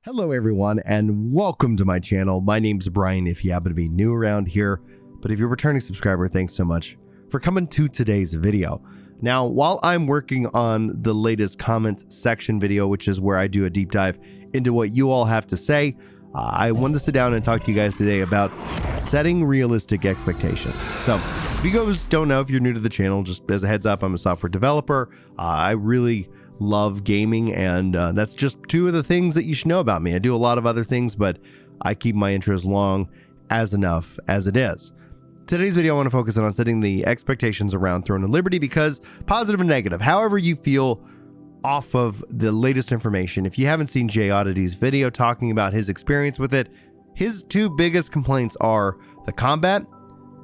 Hello everyone and welcome to my channel. My name's Brian if you happen to be new around here, but if you're a returning subscriber, thanks so much for coming to today's video. Now, while I'm working on the latest comments section video, which is where I do a deep dive into what you all have to say, I wanted to sit down and talk to you guys today about setting realistic expectations. So if you guys don't know, if you're new to the channel, just as a heads up, I'm a software developer. I really love gaming, and that's just two of the things that you should know about me. I do a lot of other things, but I keep my intros long as enough as it is. Today's video, I want to focus on setting the expectations around Throne of Liberty, because positive and negative, however you feel off of the latest information. If you haven't seen Jay Oddity's video talking about his experience with it, his two biggest complaints are the combat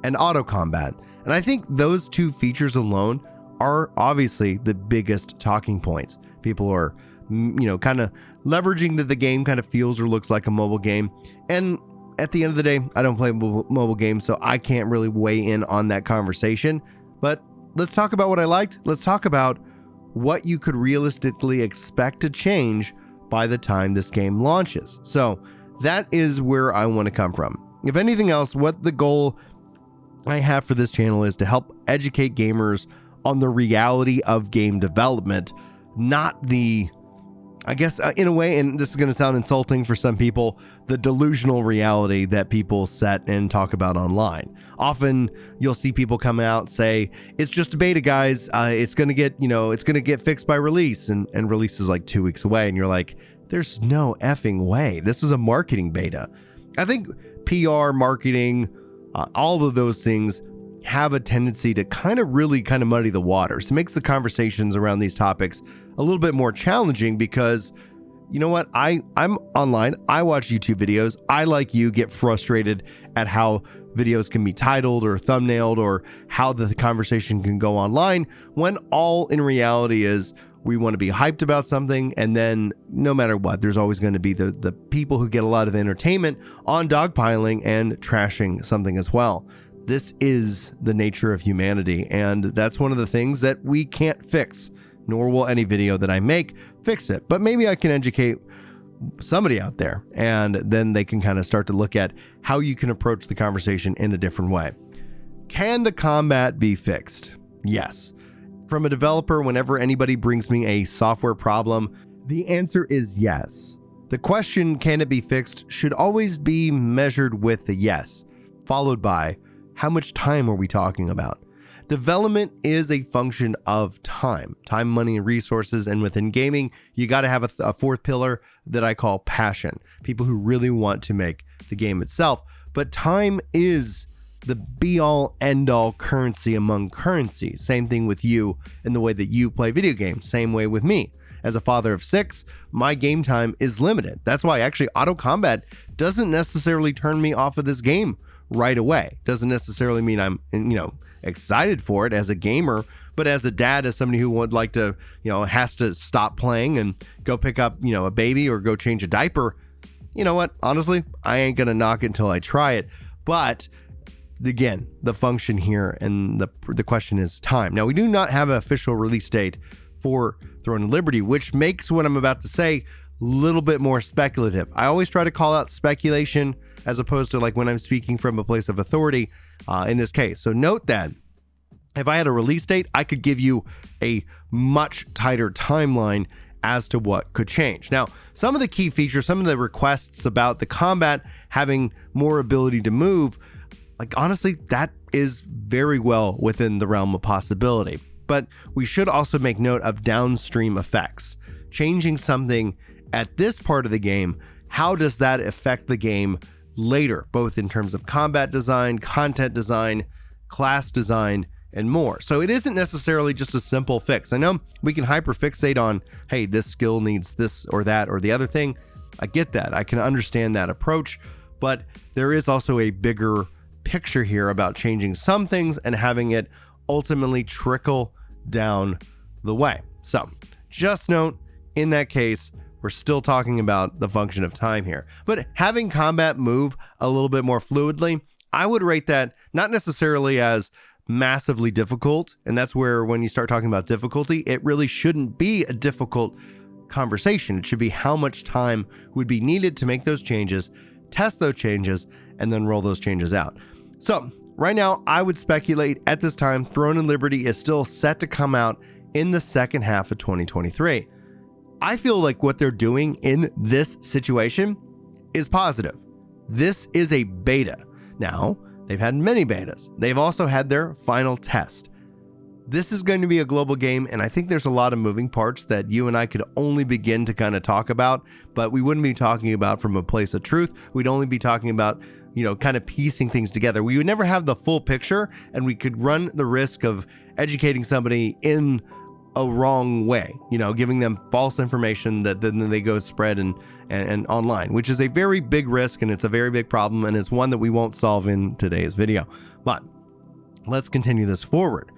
and auto combat. And I think those two features alone are obviously the biggest talking points. People are, kind of leveraging that the game kind of feels or looks like a mobile game. And at the end of the day, I don't play mobile games, so I can't really weigh in on that conversation. But let's talk about what I liked. Let's talk about what you could realistically expect to change by the time this game launches. So that is where I want to come from. If anything else, what the goal I have for this channel is to help educate gamers on the reality of game development, not the, I guess, in a way, and this is going to sound insulting for some people, the delusional reality that people set and talk about online. Often you'll see people come out say, it's just a beta, guys. It's going to get, it's going to get fixed by release, and release is like 2 weeks away. And you're like, there's no effing way. This was a marketing beta. I think PR, marketing, all of those things have a tendency to kind of muddy the waters. It makes the conversations around these topics a little bit more challenging because, you know what, I'm online, I watch YouTube videos, I, like you, get frustrated at how videos can be titled or thumbnailed or how the conversation can go online, when all in reality is we want to be hyped about something, and then no matter what, there's always going to be the people who get a lot of entertainment on dogpiling and trashing something as well. This is the nature of humanity, and that's one of the things that we can't fix, nor will any video that I make fix it. But maybe I can educate somebody out there, and then they can kind of start to look at how you can approach the conversation in a different way. Can the combat be fixed? Yes. From a developer, whenever anybody brings me a software problem, the answer is yes. The question, can it be fixed, should always be measured with the yes, followed by how much time are we talking about? Development is a function of time, money, and resources. And within gaming, you got to have a fourth pillar that I call passion. People who really want to make the game itself. But time is the be-all, end-all currency among currencies. Same thing with you and the way that you play video games. Same way with me. As a father of 6, my game time is limited. That's why actually auto combat doesn't necessarily turn me off of this game right away. Doesn't necessarily mean I'm, excited for it as a gamer, but as a dad, as somebody who would like to, has to stop playing and go pick up, a baby or go change a diaper, you know what? Honestly, I ain't going to knock it until I try it. But again, the function here and the question is time. Now, we do not have an official release date for Throne of Liberty, which makes what I'm about to say a little bit more speculative. I always try to call out speculation as opposed to like when I'm speaking from a place of authority in this case. So note that if I had a release date, I could give you a much tighter timeline as to what could change. Now, some of the key features, some of the requests about the combat having more ability to move, like honestly, that is very well within the realm of possibility. But we should also make note of downstream effects. Changing something at this part of the game, how does that affect the game later, both in terms of combat design, content design, class design, and more. So it isn't necessarily just a simple fix. I know we can hyperfixate on, hey, this skill needs this or that or the other thing. I get that. I can understand that approach, but there is also a bigger picture here about changing some things and having it ultimately trickle down the way. So just note, in that case, we're still talking about the function of time here. But having combat move a little bit more fluidly, I would rate that not necessarily as massively difficult. And that's where when you start talking about difficulty, it really shouldn't be a difficult conversation. It should be how much time would be needed to make those changes, test those changes, and then roll those changes out. So right now, I would speculate at this time, Throne and Liberty is still set to come out in the second half of 2023. I feel like what they're doing in this situation is positive. This is a beta. Now, they've had many betas. They've also had their final test. This is going to be a global game, and I think there's a lot of moving parts that you and I could only begin to kind of talk about, but we wouldn't be talking about from a place of truth. We'd only be talking about, kind of piecing things together. We would never have the full picture, and we could run the risk of educating somebody in a wrong way, giving them false information that then they go spread and online, which is a very big risk, and it's a very big problem, and it's one that we won't solve in today's video. But let's continue this forward.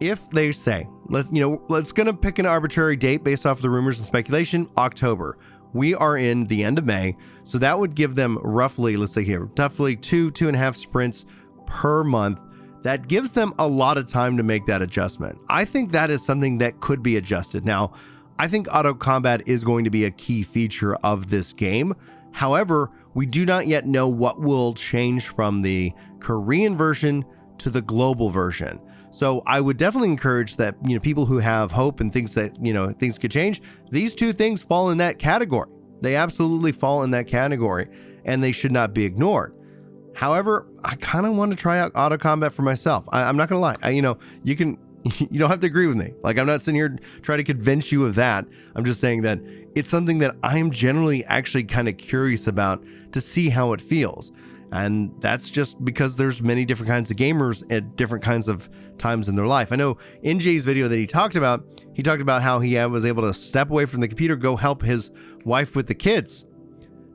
If they say, let's gonna pick an arbitrary date based off the rumors and speculation, October. We are in the end of May, so that would give them roughly, let's say here, roughly 2.5 sprints per month. That gives them a lot of time to make that adjustment. I think that is something that could be adjusted. Now, I think auto combat is going to be a key feature of this game. However, we do not yet know what will change from the Korean version to the global version. So I would definitely encourage that, people who have hope and thinks that, things could change, these two things fall in that category. They absolutely fall in that category, and they should not be ignored. However, I kind of want to try out auto combat for myself. I'm not gonna lie. You don't have to agree with me. Like, I'm not sitting here trying to convince you of that. I'm just saying that it's something that I'm generally actually kind of curious about to see how it feels. And that's just because there's many different kinds of gamers at different kinds of times in their life. I know in Jay's video that he talked about how he was able to step away from the computer, go help his wife with the kids.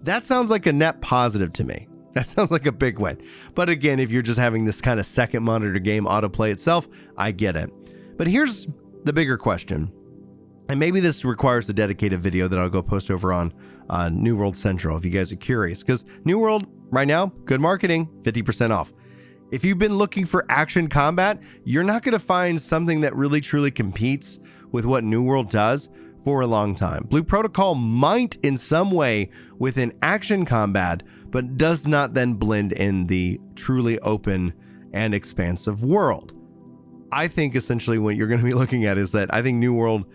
That sounds like a net positive to me. That sounds like a big win. But again, if you're just having this kind of second monitor game autoplay itself, I get it. But here's the bigger question. And maybe this requires a dedicated video that I'll go post over on New World Central if you guys are curious. Because New World, right now, good marketing, 50% off. If you've been looking for action combat, you're not going to find something that really truly competes with what New World does for a long time. Blue Protocol might in some way within action combat, but does not then blend in the truly open and expansive world. I think essentially what you're going to be looking at is that I think New World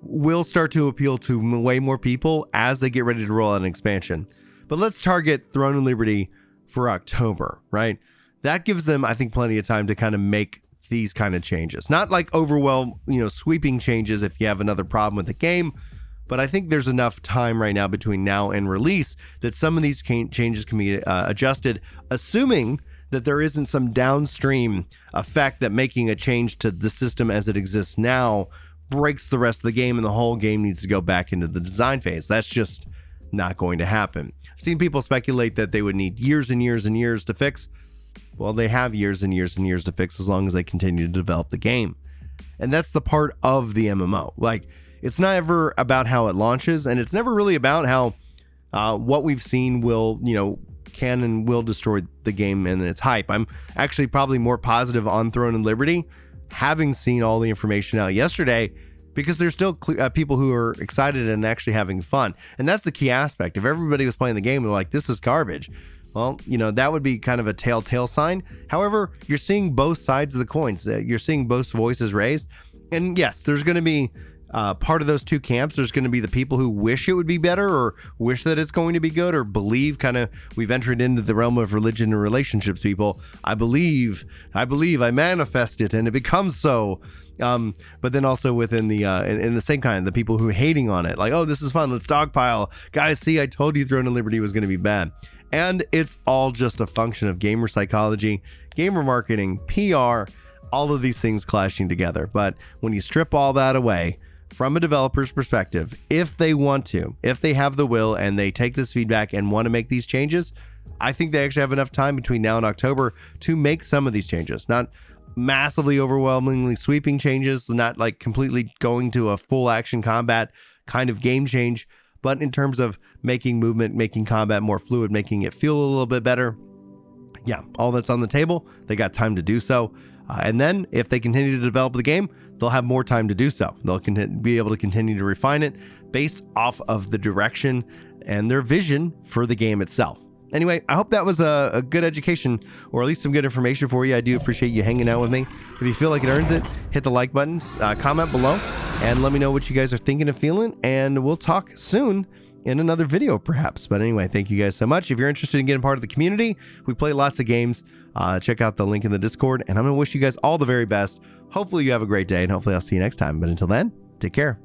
will start to appeal to way more people as they get ready to roll out an expansion. But let's target Throne and Liberty for October, right? That gives them, I think, plenty of time to kind of make these kind of changes. Not like sweeping changes if you have another problem with the game, but I think there's enough time right now between now and release that some of these changes can be adjusted, assuming that there isn't some downstream effect that making a change to the system as it exists now breaks the rest of the game and the whole game needs to go back into the design phase. That's just not going to happen. I've seen people speculate that they would need years and years and years to fix. Well, they have years and years and years to fix as long as they continue to develop the game. And that's the part of the MMO. Like, it's not ever about how it launches, and it's never really about how what we've seen will, can and will destroy the game and its hype. I'm actually probably more positive on Throne and Liberty, having seen all the information out yesterday, because there's still people who are excited and actually having fun. And that's the key aspect. If everybody was playing the game and they're like, this is garbage, well, that would be kind of a telltale sign. However, you're seeing both sides of the coins. You're seeing both voices raised. And yes, there's going to be part of those two camps. There's going to be the people who wish it would be better, or wish that it's going to be good, or believe we've entered into the realm of religion and relationships. People, I believe, I manifest it and it becomes so. But then also within the in the same kind, the people who are hating on it, like, oh, this is fun, let's dogpile. Guys, see, I told you Throne and Liberty was going to be bad. And it's all just a function of gamer psychology, gamer marketing, PR, all of these things clashing together. But when you strip all that away, from a developer's perspective, if they want to, if they have the will and they take this feedback and want to make these changes, I think they actually have enough time between now and October to make some of these changes. Not massively, overwhelmingly sweeping changes, not like completely going to a full action combat kind of game change, but in terms of making movement, making combat more fluid, making it feel a little bit better. Yeah, all that's on the table. They got time to do so. And then if they continue to develop the game, they'll have more time to do so. They'll be able to continue to refine it, based off of the direction and their vision for the game itself. Anyway, I hope that was a good education, or at least some good information for you. I do appreciate you hanging out with me. If you feel like it earns it, hit the like button, comment below, and let me know what you guys are thinking and feeling, and we'll talk soon in another video perhaps. But anyway, thank you guys so much. If you're interested in getting part of the community, we play lots of games. Check out the link in the Discord, and I'm going to wish you guys all the very best. Hopefully you have a great day, and hopefully I'll see you next time. But until then, take care.